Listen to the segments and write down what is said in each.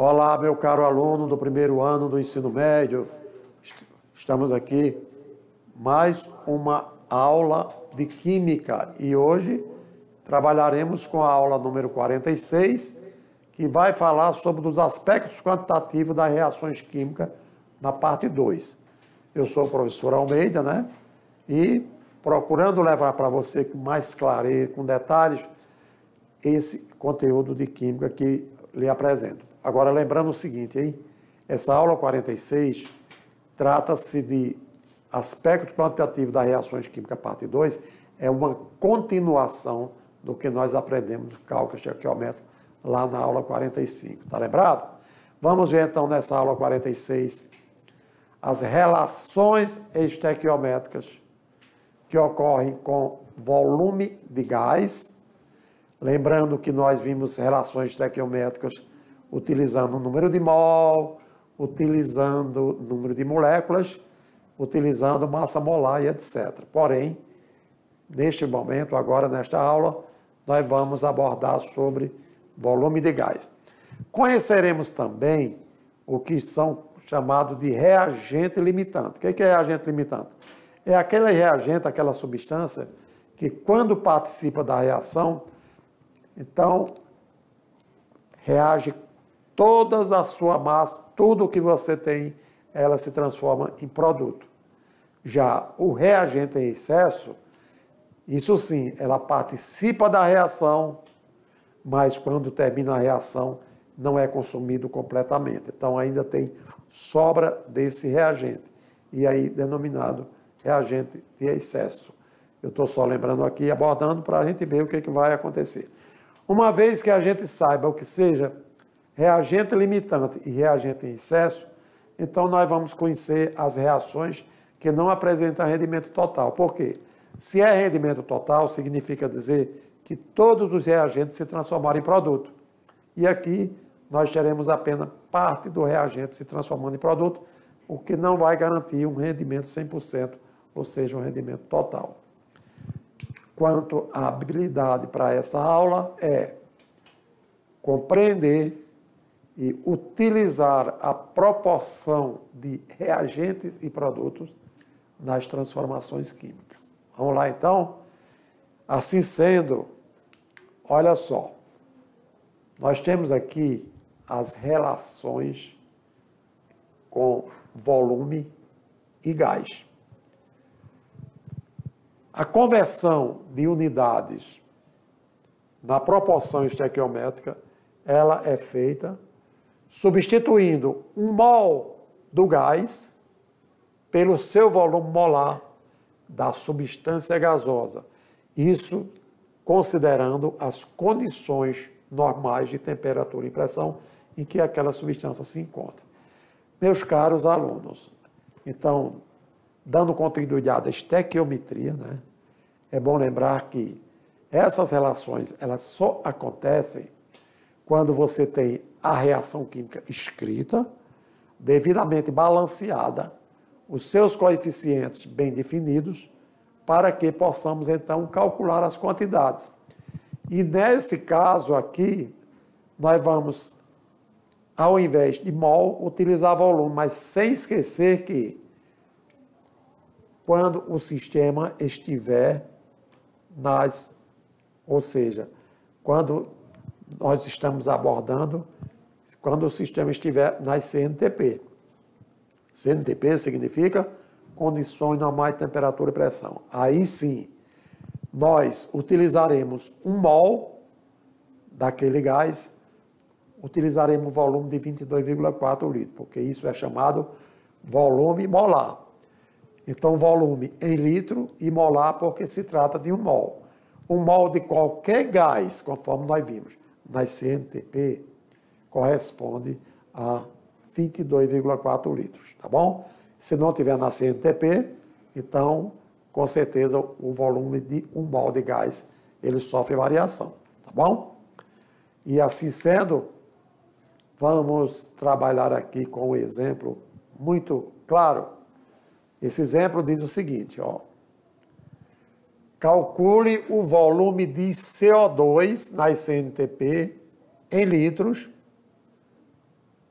Olá, meu caro aluno do primeiro ano do ensino médio. Estamos aqui mais uma aula de Química e hoje trabalharemos com a aula número 46, que vai falar sobre os aspectos quantitativos das reações químicas na parte 2. Eu sou o professor Almeida, né? E procurando levar para você com mais clareza, com detalhes, esse conteúdo de Química que lhe apresento. Agora, lembrando o seguinte, hein? Essa aula 46 trata-se de aspectos quantitativos das reações químicas, parte 2, é uma continuação do que nós aprendemos no cálculo estequiométrico lá na aula 45. Tá lembrado? Vamos ver então nessa aula 46 as relações estequiométricas que ocorrem com volume de gás. Lembrando que nós vimos relações estequiométricas utilizando o número de mol, utilizando o número de moléculas, utilizando massa molar e etc. Porém, neste momento, agora nesta aula, nós vamos abordar sobre volume de gás. Conheceremos também o que são chamados de reagente limitante. O que é reagente limitante? É aquele reagente, aquela substância que quando participa da reação, então reage todas a sua massa, tudo que você tem, ela se transforma em produto. Já o reagente em excesso, isso sim, ela participa da reação, mas quando termina a reação, não é consumido completamente. Então ainda tem sobra desse reagente, e aí denominado reagente de excesso. Eu estou só lembrando aqui, abordando, para a gente ver o que vai acontecer. Uma vez que a gente saiba o que seja reagente limitante e reagente em excesso, então nós vamos conhecer as reações que não apresentam rendimento total. Por quê? Se é rendimento total, significa dizer que todos os reagentes se transformaram em produto. E aqui nós teremos apenas parte do reagente se transformando em produto, o que não vai garantir um rendimento 100%, ou seja, um rendimento total. Quanto à habilidade para essa aula é compreender e utilizar a proporção de reagentes e produtos nas transformações químicas. Vamos lá, então? Assim sendo, olha só, nós temos aqui as relações com volume e gás. A conversão de unidades na proporção estequiométrica, ela é feita substituindo um mol do gás pelo seu volume molar da substância gasosa. Isso considerando as condições normais de temperatura e pressão em que aquela substância se encontra. Meus caros alunos, então, dando continuidade à estequiometria, né, é bom lembrar que essas relações, elas só acontecem quando você tem a reação química escrita, devidamente balanceada, os seus coeficientes bem definidos, para que possamos, então, calcular as quantidades. E nesse caso aqui, nós vamos, ao invés de mol, utilizar volume, mas sem esquecer que, quando o sistema estiver ou seja, quando nós estamos abordando, quando o sistema estiver nas CNTP. CNTP significa condições normais de temperatura e pressão. Aí sim, nós utilizaremos um mol daquele gás, utilizaremos um volume de 22,4 litros, porque isso é chamado volume molar. Então, volume em litro e molar porque se trata de um mol. Um mol de qualquer gás, conforme nós vimos, nas CNTP, corresponde a 22,4 litros, tá bom? Se não tiver na CNTP, então, com certeza, o volume de um mol de gás, ele sofre variação, tá bom? E assim sendo, vamos trabalhar aqui com um exemplo muito claro. Esse exemplo diz o seguinte, ó. Calcule o volume de CO2 nas CNTP em litros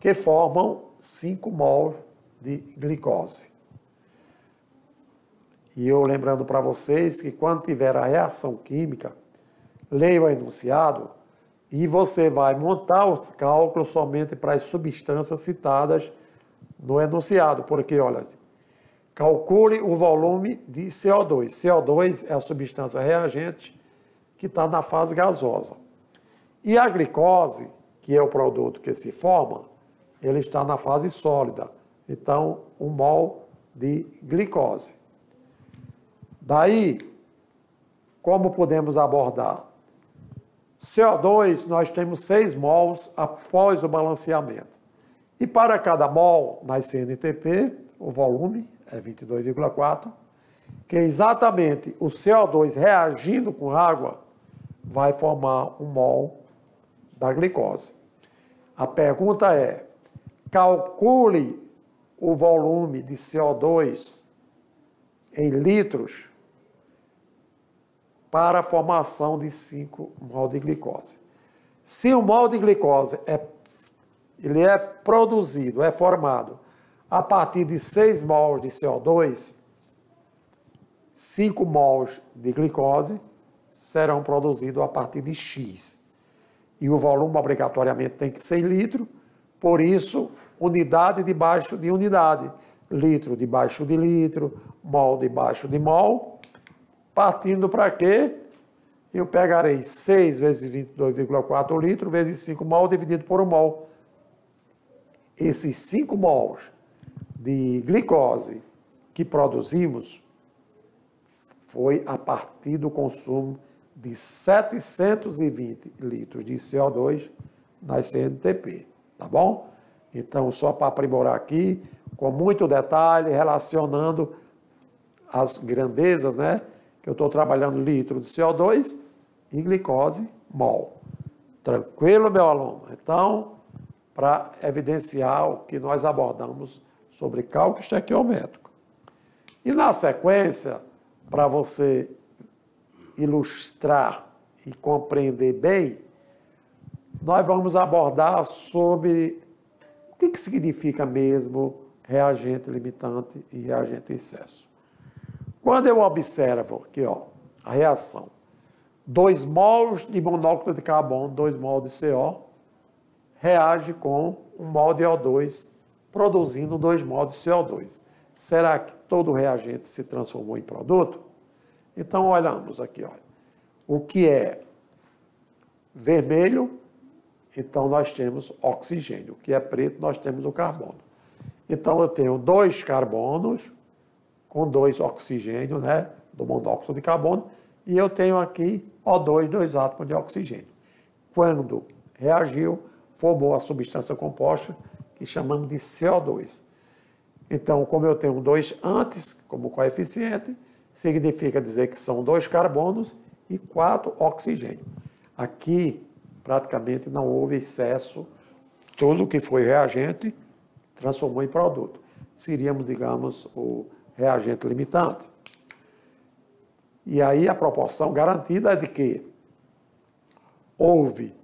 que formam 5 mols de glicose. E eu lembrando para vocês que quando tiver a reação química, leia o enunciado e você vai montar os cálculos somente para as substâncias citadas no enunciado, porque, olha, calcule o volume de CO2. CO2 é a substância reagente que está na fase gasosa. E a glicose, que é o produto que se forma, ele está na fase sólida. Então, 1 mol de glicose. Daí, como podemos abordar? CO2, nós temos 6 mols após o balanceamento. E para cada mol na CNTP, o volume é 22,4, que é exatamente o CO2 reagindo com água vai formar 1 mol da glicose. A pergunta é, calcule o volume de CO2 em litros para a formação de 5 mol de glicose. Se o mol de glicose ele é produzido, é formado a partir de 6 mols de CO2, 5 mols de glicose serão produzidos a partir de X. E o volume obrigatoriamente tem que ser em litro, por isso, unidade debaixo de unidade. Litro debaixo de litro, mol debaixo de mol. Partindo para quê? Eu pegarei 6 vezes 22,4 litros vezes 5 mol dividido por 1 mol. Esses 5 mols de glicose que produzimos foi a partir do consumo de 720 litros de CO2 na CNTP, tá bom? Então, só para aprimorar aqui, com muito detalhe, relacionando as grandezas, né? Que eu estou trabalhando litro de CO2 e glicose, mol. Tranquilo, meu aluno? Então, para evidenciar o que nós abordamos sobre cálculo estequiométrico. E na sequência, para você ilustrar e compreender bem, nós vamos abordar sobre o que significa mesmo reagente limitante e reagente excesso. Quando eu observo aqui, ó, a reação, 2 mols de monóxido de carbono, 2 mols de CO, reage com 1 mol de O2, produzindo 2 mols de CO2. Será que todo reagente se transformou em produto? Então, olhamos aqui, ó, o que é vermelho, então nós temos oxigênio. O que é preto, nós temos o carbono. Então, eu tenho 2 carbonos com 2 oxigênios, né, do monóxido de carbono, e eu tenho aqui O2, 2 átomos de oxigênio. Quando reagiu, formou a substância composta que chamamos de CO2. Então, como eu tenho 2 antes como coeficiente, significa dizer que são 2 carbonos e 4 oxigênios. Aqui, praticamente, não houve excesso. Tudo que foi reagente transformou em produto. Seríamos, digamos, o reagente limitante. E aí a proporção garantida é de que houve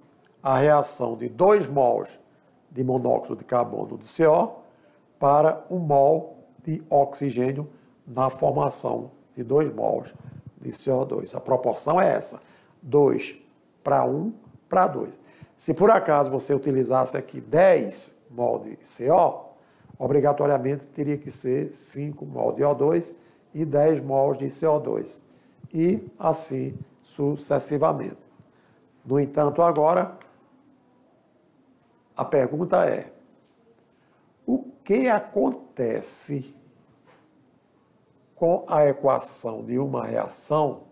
a reação de 2 mols de monóxido de carbono de CO para 1 mol de oxigênio na formação de 2 mols de CO2. A proporção é essa, 2 para 1 para 2. Se por acaso você utilizasse aqui 10 mol de CO, obrigatoriamente teria que ser 5 mol de O2 e 10 mols de CO2. E assim sucessivamente. No entanto, agora, a pergunta é, o que acontece com a equação de uma reação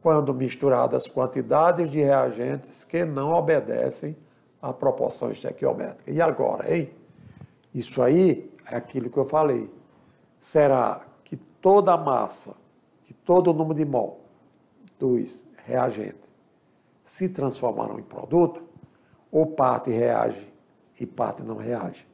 quando misturadas quantidades de reagentes que não obedecem à proporção estequiométrica? E agora, hein? Isso aí é aquilo que eu falei. Será que toda a massa, que todo o número de mol dos reagentes se transformaram em produto? Ou parte reage e parte não reage?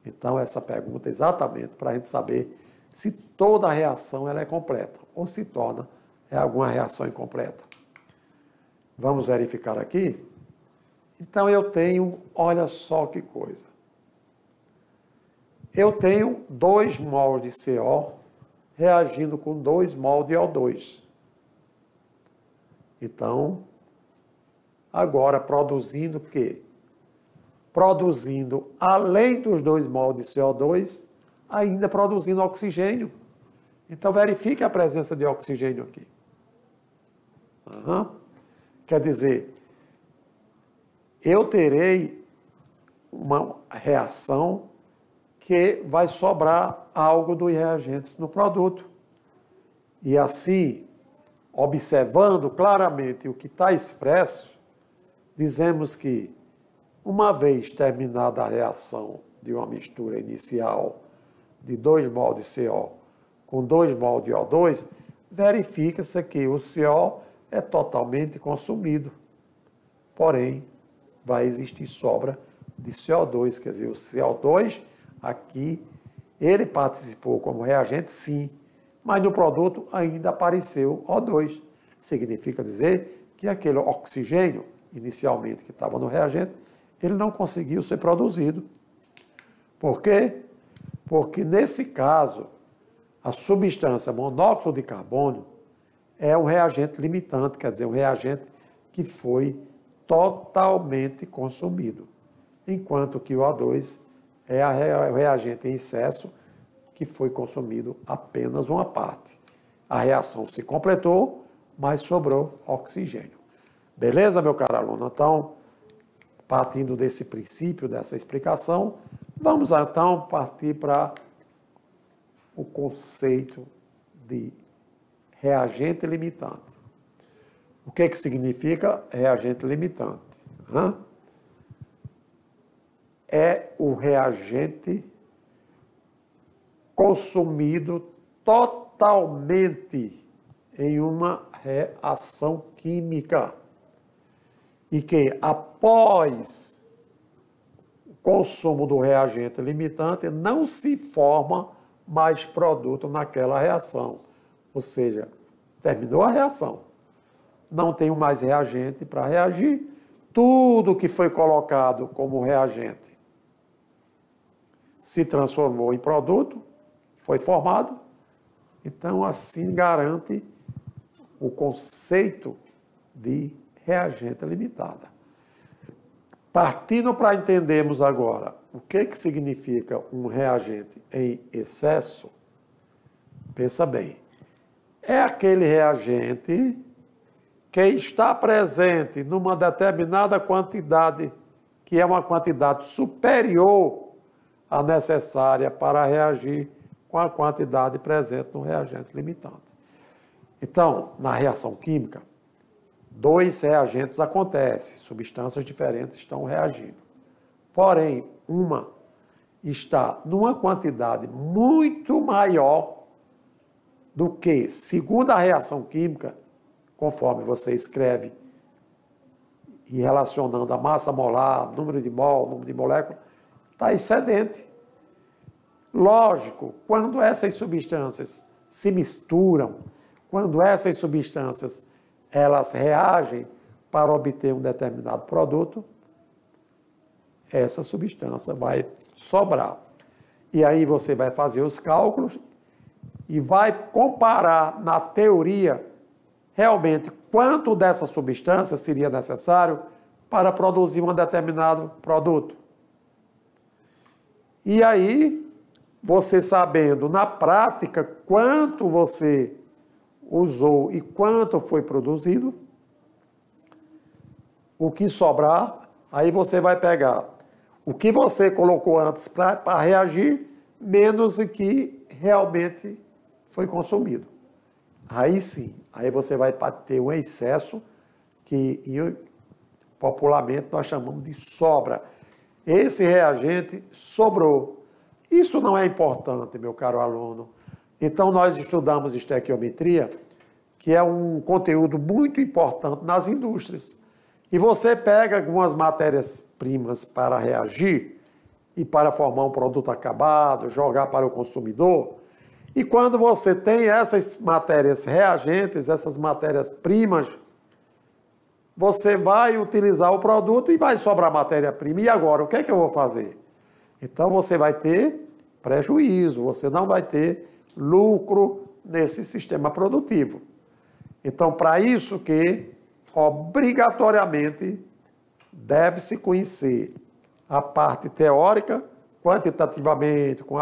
Então, essa pergunta é exatamente para a gente saber se toda a reação ela é completa ou se torna alguma reação incompleta. Vamos verificar aqui? Então, eu tenho, olha só que coisa. eu tenho 2 mols de CO reagindo com 2 mol de O2. Então, agora produzindo o quê? Produzindo, além dos 2 mol de CO2, ainda produzindo oxigênio. Então, verifique a presença de oxigênio aqui. Quer dizer, eu terei uma reação que vai sobrar algo dos reagentes no produto. E assim, observando claramente o que está expresso, dizemos que, uma vez terminada a reação de uma mistura inicial de 2 mol de CO com 2 mol de O2, verifica-se que o CO é totalmente consumido. Porém, vai existir sobra de CO2, quer dizer, o CO2 aqui, ele participou como reagente, sim, mas no produto ainda apareceu O2. Significa dizer que aquele oxigênio, inicialmente, que estava no reagente, ele não conseguiu ser produzido. Por quê? Porque, nesse caso, a substância monóxido de carbono é um reagente limitante, quer dizer, um reagente que foi totalmente consumido, enquanto que o O2 é o reagente em excesso que foi consumido apenas uma parte. A reação se completou, mas sobrou oxigênio. Beleza, meu caro aluno? Então, partindo desse princípio, dessa explicação, vamos então partir para o conceito de reagente limitante. O que significa reagente limitante? É o reagente consumido totalmente em uma reação química e que, após o consumo do reagente limitante, não se forma mais produto naquela reação. Ou seja, terminou a reação, não tenho mais reagente para reagir, tudo que foi colocado como reagente se transformou em produto, foi formado, então assim garante o conceito de reagente limitada. Partindo para entendermos agora o que significa um reagente em excesso, pensa bem, é aquele reagente que está presente numa determinada quantidade, que é uma quantidade superior à necessária para reagir com a quantidade presente no reagente limitante. Então, na reação química, 2 reagentes acontecem, substâncias diferentes estão reagindo. Porém, uma está numa quantidade muito maior do que, segundo a reação química, conforme você escreve, e relacionando a massa molar, número de mol, número de molécula, está excedente. Lógico, quando essas substâncias se misturam, quando essas substâncias elas reagem para obter um determinado produto, essa substância vai sobrar. E aí você vai fazer os cálculos e vai comparar na teoria realmente quanto dessa substância seria necessário para produzir um determinado produto. E aí, você sabendo na prática quanto você usou e quanto foi produzido, o que sobrar, aí você vai pegar o que você colocou antes para reagir, menos o que realmente foi consumido. Aí sim, aí você vai ter um excesso que popularmente nós chamamos de sobra. Esse reagente sobrou. Isso não é importante, meu caro aluno. Então, nós estudamos estequiometria, que é um conteúdo muito importante nas indústrias. E você pega algumas matérias-primas para reagir e para formar um produto acabado, jogar para o consumidor. E quando você tem essas matérias reagentes, essas matérias-primas, você vai utilizar o produto e vai sobrar matéria-prima. E agora, o que é que eu vou fazer? Então, você vai ter prejuízo, você não vai ter lucro nesse sistema produtivo. Então, para isso que, obrigatoriamente, deve-se conhecer a parte teórica, quantitativamente, com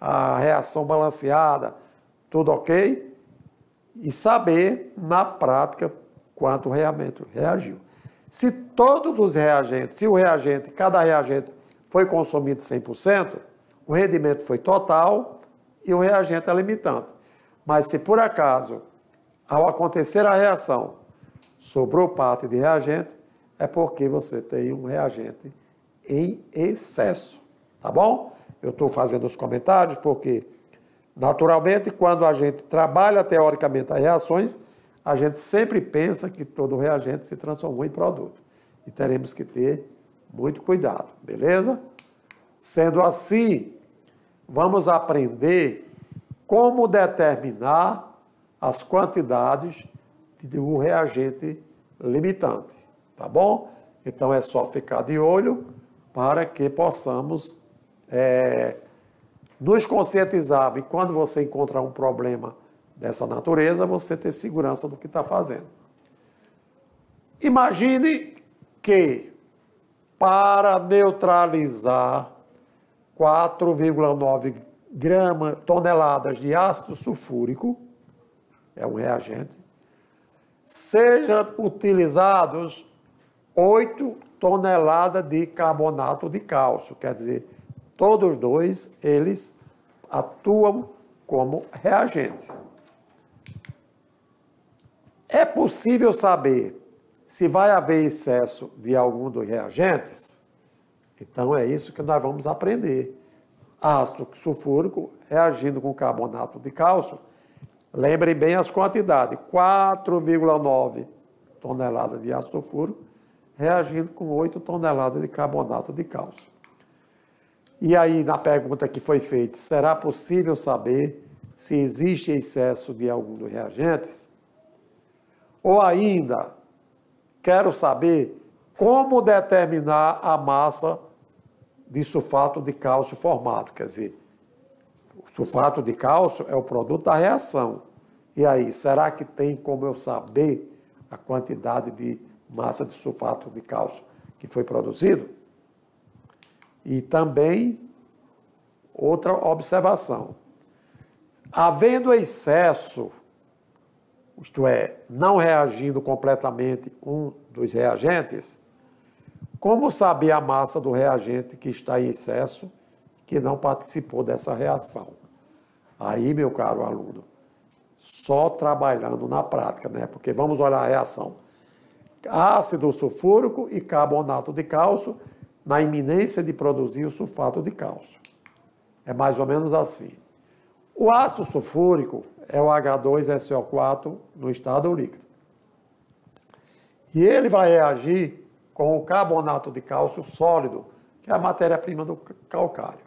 a reação balanceada, tudo ok, e saber, na prática, quanto realmente reagiu. Se todos os reagentes, cada reagente foi consumido 100%, o rendimento foi total e o reagente é limitante. Mas se por acaso, ao acontecer a reação, sobrou parte de reagente, é porque você tem um reagente em excesso, tá bom? Eu estou fazendo os comentários porque, naturalmente, quando a gente trabalha teoricamente as reações, a gente sempre pensa que todo reagente se transformou em produto. E teremos que ter muito cuidado, beleza? Sendo assim, vamos aprender como determinar as quantidades do reagente limitante, tá bom? Então é só ficar de olho para que possamos nos conscientizar e quando você encontrar um problema dessa natureza, você ter segurança do que está fazendo. Imagine que para neutralizar 4,9 toneladas de ácido sulfúrico, é um reagente, sejam utilizados 8 toneladas de carbonato de cálcio, quer dizer, todos dois, eles atuam como reagente. É possível saber se vai haver excesso de algum dos reagentes? Então, é isso que nós vamos aprender. Ácido sulfúrico reagindo com carbonato de cálcio, lembrem bem as quantidades, 4,9 toneladas de ácido sulfúrico reagindo com 8 toneladas de carbonato de cálcio. E aí, na pergunta que foi feita, será possível saber se existe excesso de algum dos reagentes? Ou ainda, quero saber como determinar a massa de sulfato de cálcio formado. Quer dizer, o sulfato de cálcio é o produto da reação. E aí, será que tem como eu saber a quantidade de massa de sulfato de cálcio que foi produzido? E também, outra observação. Havendo excesso, isto é, não reagindo completamente um dos reagentes, como saber a massa do reagente que está em excesso, que não participou dessa reação? Aí, meu caro aluno, só trabalhando na prática, né? Porque vamos olhar a reação. Ácido sulfúrico e carbonato de cálcio na iminência de produzir o sulfato de cálcio. É mais ou menos assim. O ácido sulfúrico é o H2SO4 no estado líquido. E ele vai reagir com o carbonato de cálcio sólido, que é a matéria-prima do calcário.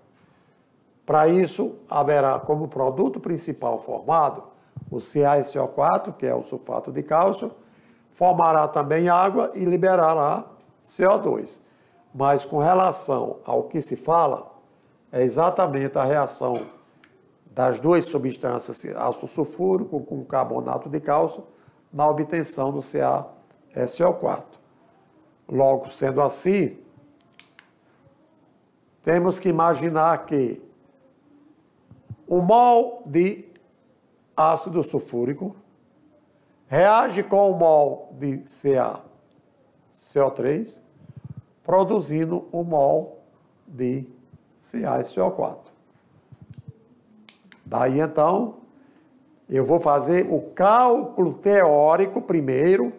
Para isso, haverá como produto principal formado o CaSO4, que é o sulfato de cálcio, formará também água e liberará CO2. Mas com relação ao que se fala, é exatamente a reação das duas substâncias, ácido sulfúrico com carbonato de cálcio, na obtenção do CaSO4. Logo, sendo assim, temos que imaginar que o mol de ácido sulfúrico reage com o mol de CaCO3, produzindo um mol de CaSO4. Daí, então, eu vou fazer o cálculo teórico primeiro,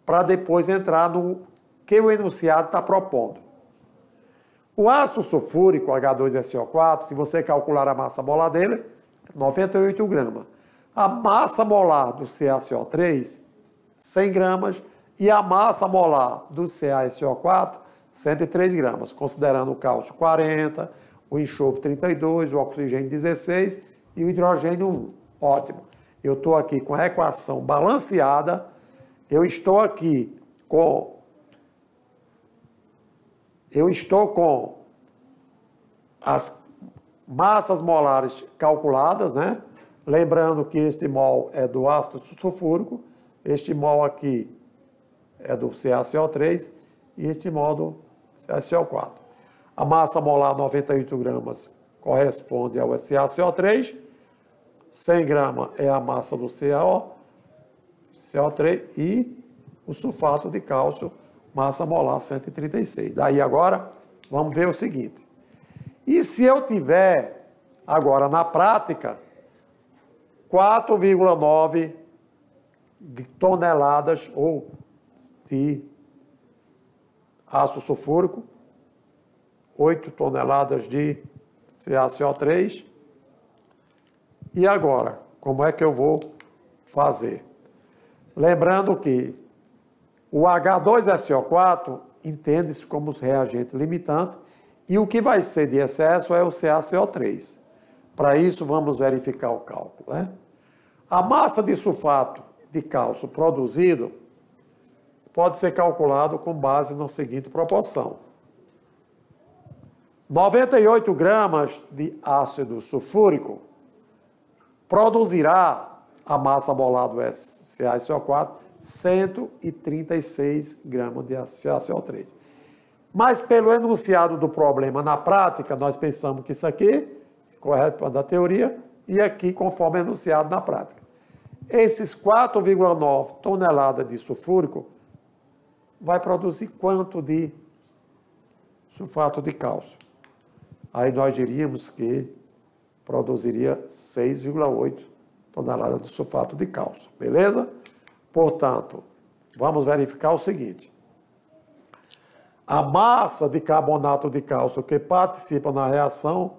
para depois entrar no que o enunciado está propondo. O ácido sulfúrico, H2SO4, se você calcular a massa molar dele, é 98 gramas. A massa molar do CaCO3, 100 gramas, e a massa molar do CaSO4, 103 gramas, considerando o cálcio 40, o enxofre 32, o oxigênio 16 e o hidrogênio 1. Ótimo. Eu estou aqui com a equação balanceada, eu estou aqui com massas molares calculadas, né? Lembrando que este mol é do ácido sulfúrico, este mol aqui é do CaCO3 e este mol do CaCO4. A massa molar 98 gramas corresponde ao CaCO3, 100 gramas é a massa do CO3 e o sulfato de cálcio, massa molar 136. Daí agora, vamos ver o seguinte. E se eu tiver, agora na prática, 4,9 toneladas ou de ácido sulfúrico, 8 toneladas de CaCO3. E agora, como é que eu vou fazer? Lembrando que o H2SO4 entende-se como reagente limitante e o que vai ser de excesso é o CaCO3. Para isso, vamos verificar o cálculo, né? A massa de sulfato de cálcio produzido pode ser calculado com base na seguinte proporção. 98 gramas de ácido sulfúrico produzirá a massa molar do CaCO4 136 gramas de CaCO3. Mas pelo enunciado do problema na prática, nós pensamos que isso aqui, correto da teoria, e aqui conforme enunciado na prática. Esses 4,9 toneladas de sulfúrico vai produzir quanto de sulfato de cálcio? Aí nós diríamos que produziria 6,8 toneladas de sulfato de cálcio, beleza? Portanto, vamos verificar o seguinte. A massa de carbonato de cálcio que participa na reação,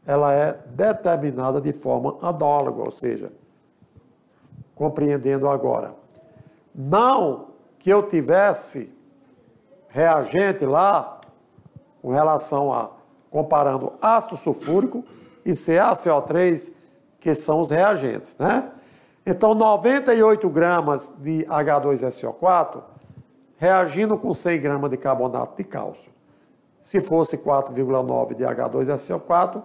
ela é determinada de forma análoga, ou seja, compreendendo agora. Não que eu tivesse reagente lá, com relação a, comparando ácido sulfúrico e CaCO3, que são os reagentes, né? Então, 98 gramas de H2SO4 reagindo com 100 gramas de carbonato de cálcio. Se fosse 4,9 de H2SO4,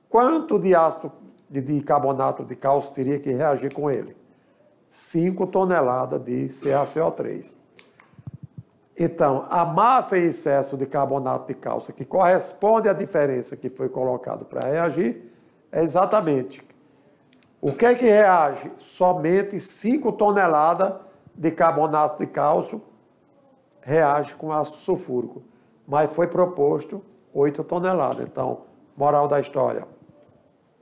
quanto de ácido de carbonato de cálcio teria que reagir com ele? 5 toneladas de CaCO3. Então, a massa em excesso de carbonato de cálcio, que corresponde à diferença que foi colocado para reagir, é exatamente o que é que reage? Somente 5 toneladas de carbonato de cálcio reage com ácido sulfúrico, mas foi proposto 8 toneladas. Então, moral da história,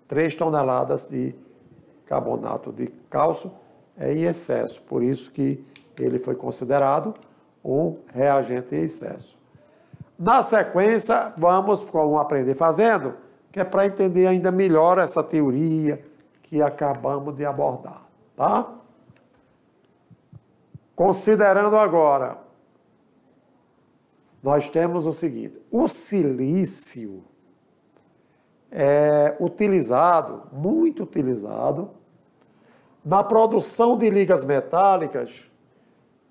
3 toneladas de carbonato de cálcio é em excesso, por isso que ele foi considerado um reagente em excesso. Na sequência, vamos como aprender fazendo, que é para entender ainda melhor essa teoria que acabamos de abordar, tá? Considerando agora, nós temos o seguinte, o silício é utilizado, muito utilizado, na produção de ligas metálicas,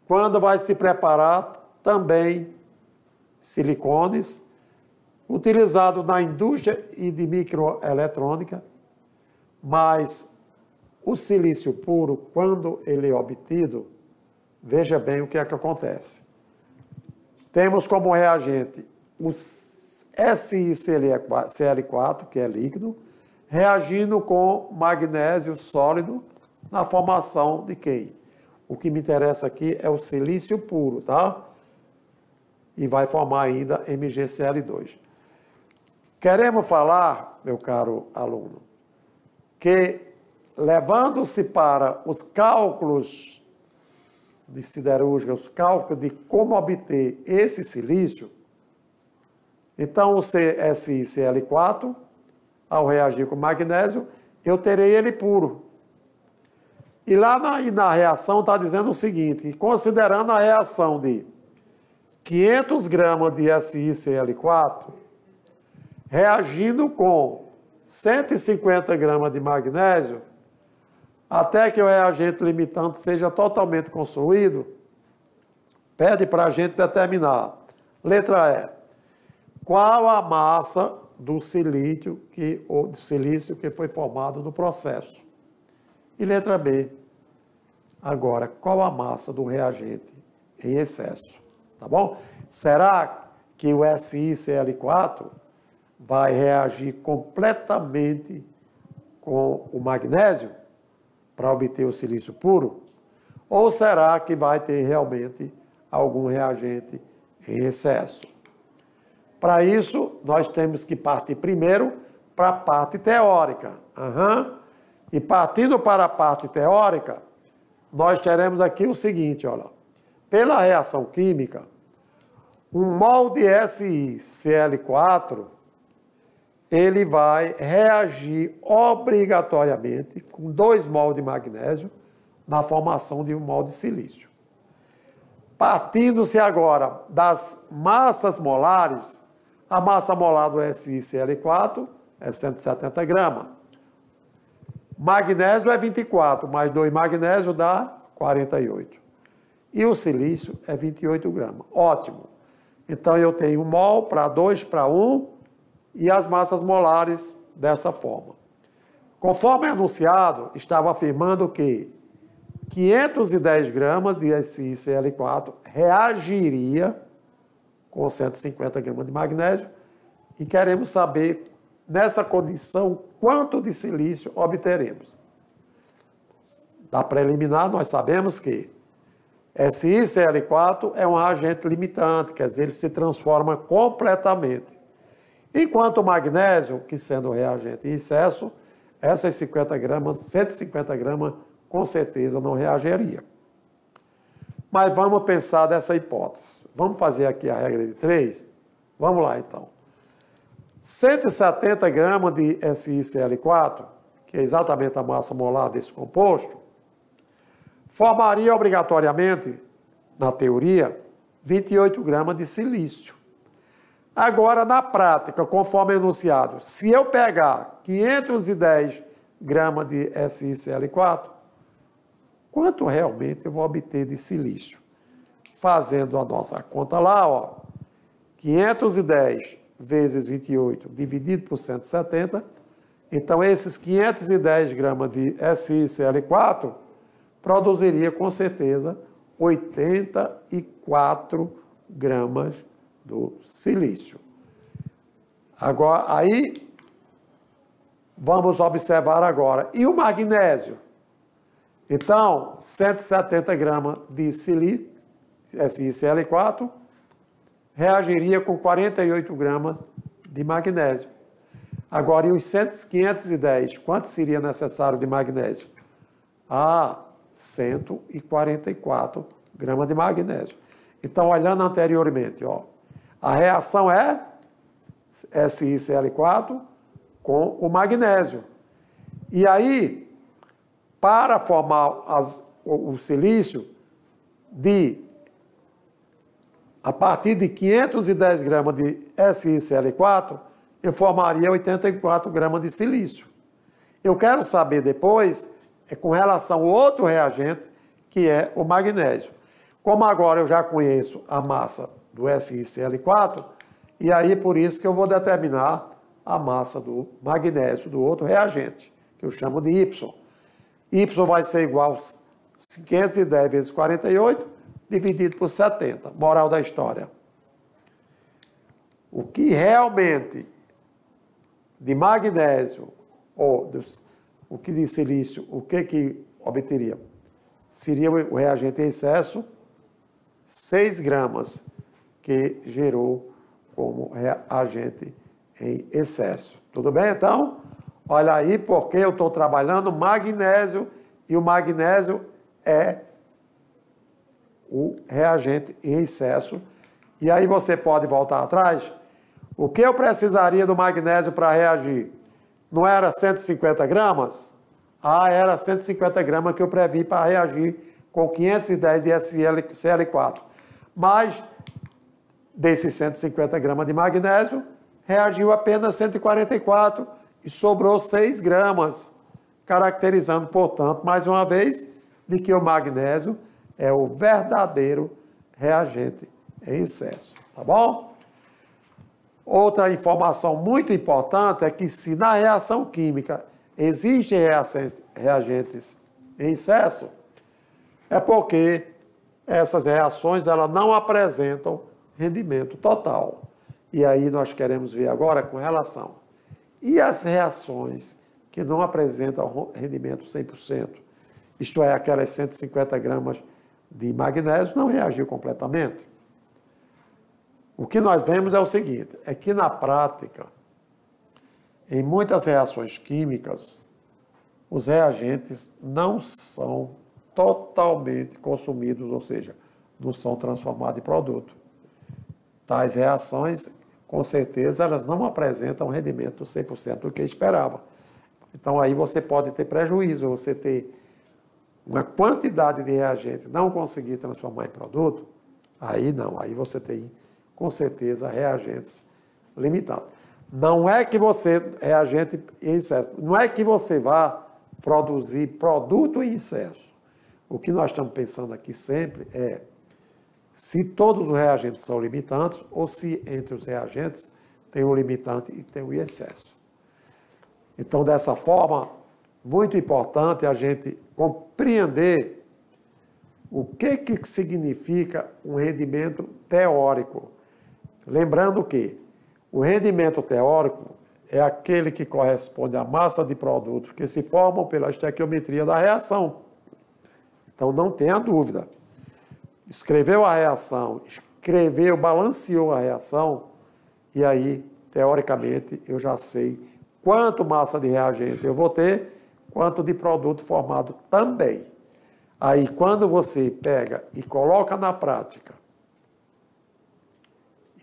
quando vai se preparar também silicones, utilizado na indústria e de microeletrônica, mas o silício puro, quando ele é obtido, veja bem o que é que acontece. Temos como reagente o SiCl4, que é líquido, reagindo com magnésio sólido na formação de quem? O que me interessa aqui é o silício puro, tá? E vai formar ainda MgCl2. Queremos falar, meu caro aluno, que levando-se para os cálculos de siderúrgica, os cálculos de como obter esse silício, então o SiCl4, ao reagir com magnésio, eu terei ele puro. E lá na reação está dizendo o seguinte, que considerando a reação de 500 gramas de SiCl4, reagindo com 150 gramas de magnésio, até que o reagente limitante seja totalmente construído, pede para a gente determinar. Letra E. Qual a massa do silício que foi formado no processo. E letra B. Agora, qual a massa do reagente em excesso? Tá bom? Será que o SiCl4 vai reagir completamente com o magnésio para obter o silício puro? Ou será que vai ter realmente algum reagente em excesso? Para isso, nós temos que partir primeiro para a parte teórica. E partindo para a parte teórica, nós teremos aqui o seguinte, olha. Pela reação química, um mol de SiCl4, ele vai reagir obrigatoriamente com 2 mol de magnésio na formação de 1 mol de silício. Partindo-se agora das massas molares, a massa molar do SiCl4 é 170 gramas. Magnésio é 24, mais 2 magnésio dá 48. E o silício é 28 gramas. Ótimo. Então, eu tenho 1 mol para 2 para 1 e as massas molares dessa forma. Conforme anunciado, estava afirmando que 510 gramas de SiCl4 reagiria com 150 gramas de magnésio e queremos saber, nessa condição, quanto de silício obteremos. Da preliminar, nós sabemos que SiCl4 é um reagente limitante, quer dizer, ele se transforma completamente. Enquanto o magnésio, que sendo um reagente em excesso, essas 150 gramas, com certeza não reagiria. Mas vamos pensar dessa hipótese. Vamos fazer aqui a regra de 3? Vamos lá, então. 170 gramas de SiCl4, que é exatamente a massa molar desse composto, formaria obrigatoriamente, na teoria, 28 gramas de silício. Agora, na prática, conforme enunciado, se eu pegar 510 gramas de SiCl4, quanto realmente eu vou obter de silício? Fazendo a nossa conta lá, ó, 510 vezes 28 dividido por 170, então esses 510 gramas de SiCl4 produziria com certeza 84 gramas do silício. Agora, aí, vamos observar agora. E o magnésio? Então, 170 gramas de silício, SiCl4, reagiria com 48 gramas de magnésio. Agora, e os 510, quanto seria necessário de magnésio? 144 gramas de magnésio. Então, olhando anteriormente, ó, a reação é SiCl4 com o magnésio. E aí, para formar o silício, a partir de 510 gramas de SiCl4, eu formaria 84 gramas de silício. Eu quero saber depois, com relação ao outro reagente, que é o magnésio. Como agora eu já conheço a massa do SiCl4, e aí por isso que eu vou determinar a massa do magnésio do outro reagente, que eu chamo de Y. Y vai ser igual a 510 vezes 48, dividido por 70. Moral da história. O que realmente de magnésio, ou o que de silício, o que obteria? Seria o reagente em excesso, 6 gramas, que gerou como reagente em excesso. Tudo bem, então? Olha aí porque eu estou trabalhando magnésio e o magnésio é o reagente em excesso. E aí você pode voltar atrás. O que eu precisaria do magnésio para reagir? Não era 150 gramas? Era 150 gramas que eu previ para reagir com 510 de SiCl4. Mas, desses 150 gramas de magnésio, reagiu apenas 144 e sobrou 6 gramas, caracterizando, portanto, mais uma vez, de que o magnésio é o verdadeiro reagente em excesso. Tá bom? Outra informação muito importante é que se na reação química existem reagentes em excesso, é porque essas reações elas não apresentam rendimento total. E aí nós queremos ver agora com relação. E as reações que não apresentam rendimento 100%, isto é, aquelas 150 gramas de magnésio, não reagiu completamente. O que nós vemos é o seguinte, é que na prática, em muitas reações químicas, os reagentes não são totalmente consumidos, ou seja, não são transformados em produto. Tais reações, com certeza, elas não apresentam rendimento 100% do que esperava. Então, aí você pode ter prejuízo, você ter uma quantidade de reagente não conseguir transformar em produto, aí não, aí você tem, com certeza, reagentes limitados. Não é que você, reagente em excesso, não é que você vá produzir produto em excesso. O que nós estamos pensando aqui sempre é se todos os reagentes são limitantes ou se entre os reagentes tem o limitante e tem o excesso. Então, dessa forma, muito importante a gente compreender o que significa um rendimento teórico. Lembrando que o rendimento teórico é aquele que corresponde à massa de produtos que se formam pela estequiometria da reação. Então, não tenha dúvida. Escreveu a reação, balanceou a reação, e aí, teoricamente, eu já sei quanto massa de reagente eu vou ter, quanto de produto formado também. Aí, quando você pega e coloca na prática,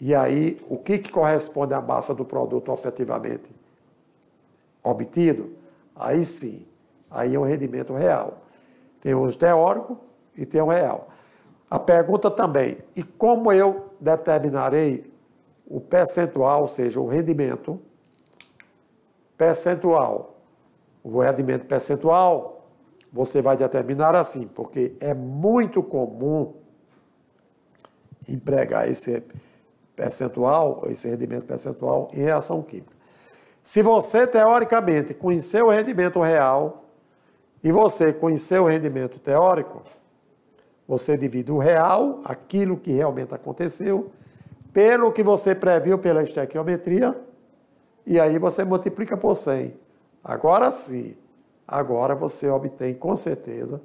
e aí, o que corresponde à massa do produto efetivamente obtido, aí sim, aí é um rendimento real. Tem os teóricos e tem o real. A pergunta também, e como eu determinarei o percentual, ou seja, o rendimento percentual? O rendimento percentual você vai determinar assim, porque é muito comum empregar esse percentual, esse rendimento percentual em reação química. Se você, teoricamente, conhecer o rendimento real e você conhecer o rendimento teórico, você divide o real, aquilo que realmente aconteceu, pelo que você previu pela estequiometria, e aí você multiplica por 100. Agora sim, agora você obtém com certeza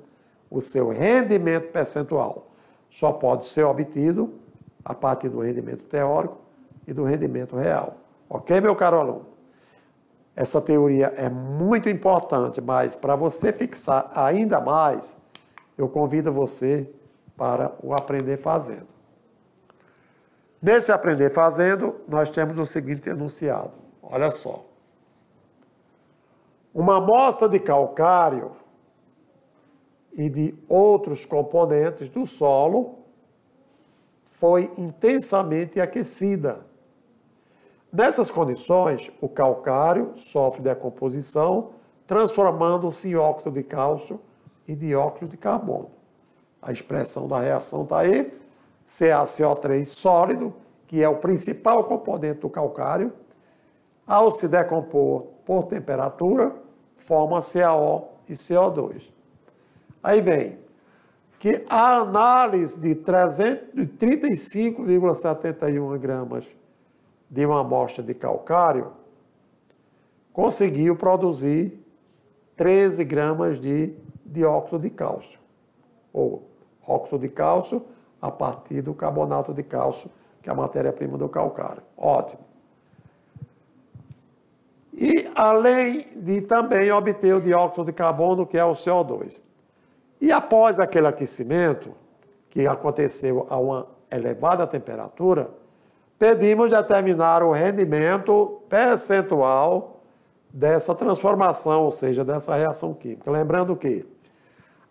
o seu rendimento percentual. Só pode ser obtido a partir do rendimento teórico e do rendimento real. Ok, meu caro aluno? Essa teoria é muito importante, mas para você fixar ainda mais, eu convido você para o aprender fazendo. Nesse aprender fazendo, nós temos o seguinte enunciado. Olha só. Uma amostra de calcário e de outros componentes do solo foi intensamente aquecida. Nessas condições, o calcário sofre decomposição, transformando-se em óxido de cálcio e dióxido de carbono. A expressão da reação está aí, CaCO3 sólido, que é o principal componente do calcário, ao se decompor por temperatura, forma CaO e CO2. Aí vem que a análise de 35,71 gramas de uma amostra de calcário conseguiu produzir 13 gramas de dióxido de cálcio, ou óxido de cálcio a partir do carbonato de cálcio, que é a matéria-prima do calcário. Ótimo. E além de também obter o dióxido de carbono, que é o CO2. E após aquele aquecimento, que aconteceu a uma elevada temperatura, pedimos determinar o rendimento percentual dessa transformação, ou seja, dessa reação química. Lembrando que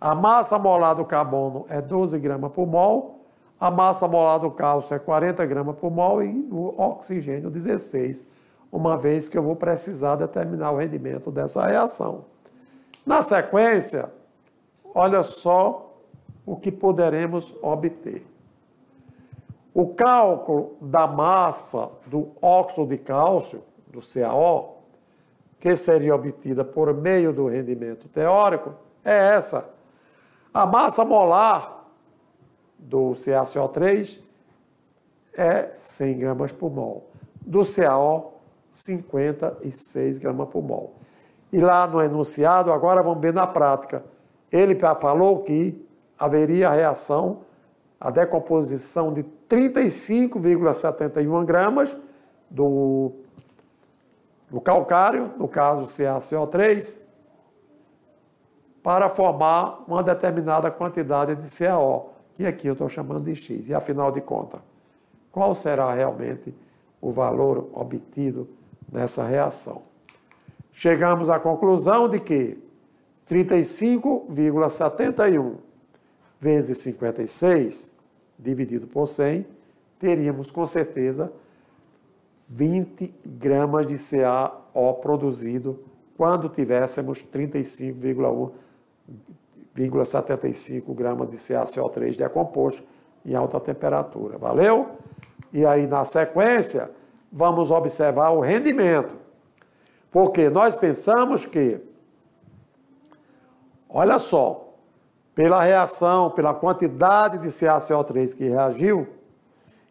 a massa molar do carbono é 12 gramas por mol, a massa molar do cálcio é 40 gramas por mol e o oxigênio 16, uma vez que eu vou precisar determinar o rendimento dessa reação. Na sequência, olha só o que poderemos obter. O cálculo da massa do óxido de cálcio, do CaO, que seria obtida por meio do rendimento teórico, é essa. A massa molar do CaCO3 é 100 gramas por mol. Do CaO, 56 gramas por mol. E lá no enunciado, agora vamos ver na prática. Ele já falou que haveria a reação, a decomposição de 35,71 gramas do calcário, no caso CaCO3, para formar uma determinada quantidade de CaO, que aqui eu estou chamando de X. E afinal de contas, qual será realmente o valor obtido nessa reação? Chegamos à conclusão de que 35,71 vezes 56, dividido por 100, teríamos com certeza 20 gramas de CaO produzido quando tivéssemos 35,75 gramas de CaCO3 decomposto em alta temperatura. Valeu? E aí, na sequência, vamos observar o rendimento. Porque nós pensamos que, olha só, pela reação, pela quantidade de CaCO3 que reagiu,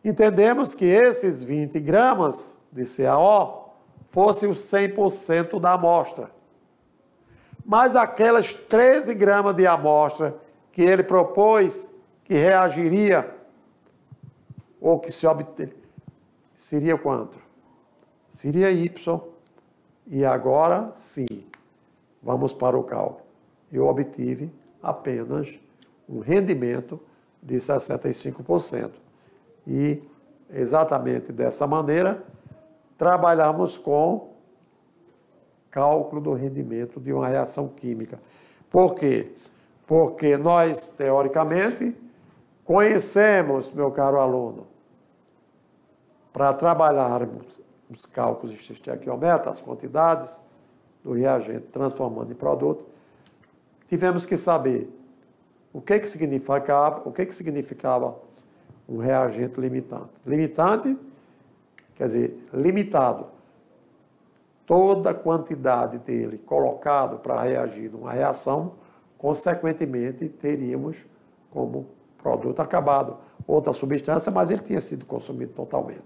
entendemos que esses 20 gramas de CaO fossem os 100% da amostra. Mas aquelas 13 gramas de amostra que ele propôs que reagiria, ou que se obter, seria quanto? Seria Y. E agora, sim, vamos para o cálculo. Eu obtive apenas um rendimento de 65%. E, exatamente dessa maneira, trabalhamos com cálculo do rendimento de uma reação química. Por quê? Porque nós, teoricamente, conhecemos, meu caro aluno, para trabalharmos os cálculos de estequiometria, as quantidades do reagente transformando em produto, tivemos que saber o que significava um reagente limitante. Limitante quer dizer limitado. Toda a quantidade dele colocado para reagir numa reação, consequentemente, teríamos como produto acabado outra substância, mas ele tinha sido consumido totalmente.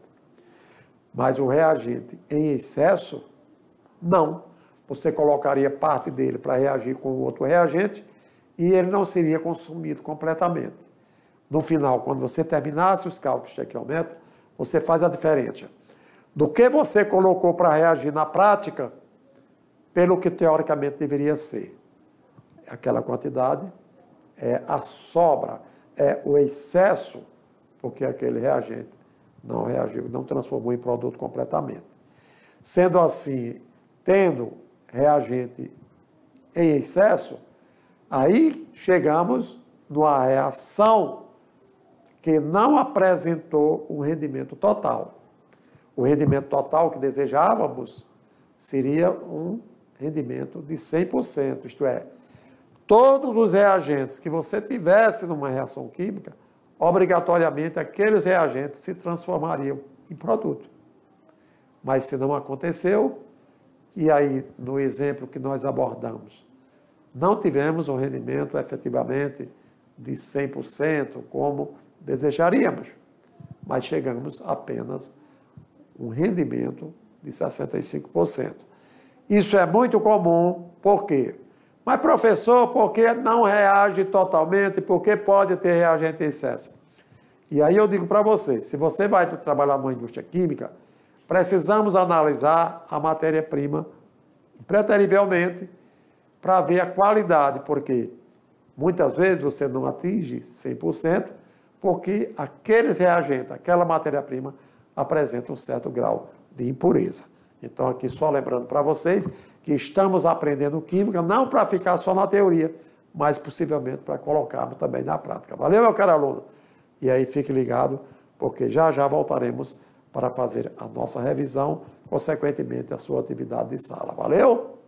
Mas o reagente em excesso, não. Você colocaria parte dele para reagir com outro reagente e ele não seria consumido completamente. No final, quando você terminasse os cálculos estequiométricos, você faz a diferença do que você colocou para reagir na prática pelo que teoricamente deveria ser. Aquela quantidade é a sobra, é o excesso, porque aquele reagente não reagiu, não transformou em produto completamente. Sendo assim, tendo reagente em excesso, aí chegamos numa reação que não apresentou um rendimento total. O rendimento total que desejávamos seria um rendimento de 100%, isto é, todos os reagentes que você tivesse numa reação química, obrigatoriamente aqueles reagentes se transformariam em produto. Mas se não aconteceu, e aí no exemplo que nós abordamos, não tivemos um rendimento efetivamente de 100% como desejaríamos, mas chegamos apenas um rendimento de 65%. Isso é muito comum, por quê? Mas, professor, por que não reage totalmente? Por que pode ter reagente em excesso? E aí eu digo para você, se você vai trabalhar numa indústria química, precisamos analisar a matéria-prima preterivelmente para ver a qualidade, porque muitas vezes você não atinge 100%, porque aqueles reagentes, aquela matéria-prima, apresenta um certo grau de impureza. Então, aqui só lembrando para vocês que estamos aprendendo química, não para ficar só na teoria, mas possivelmente para colocarmos também na prática. Valeu, meu caro aluno? E aí, fique ligado, porque já já voltaremos para fazer a nossa revisão, consequentemente, a sua atividade de sala. Valeu?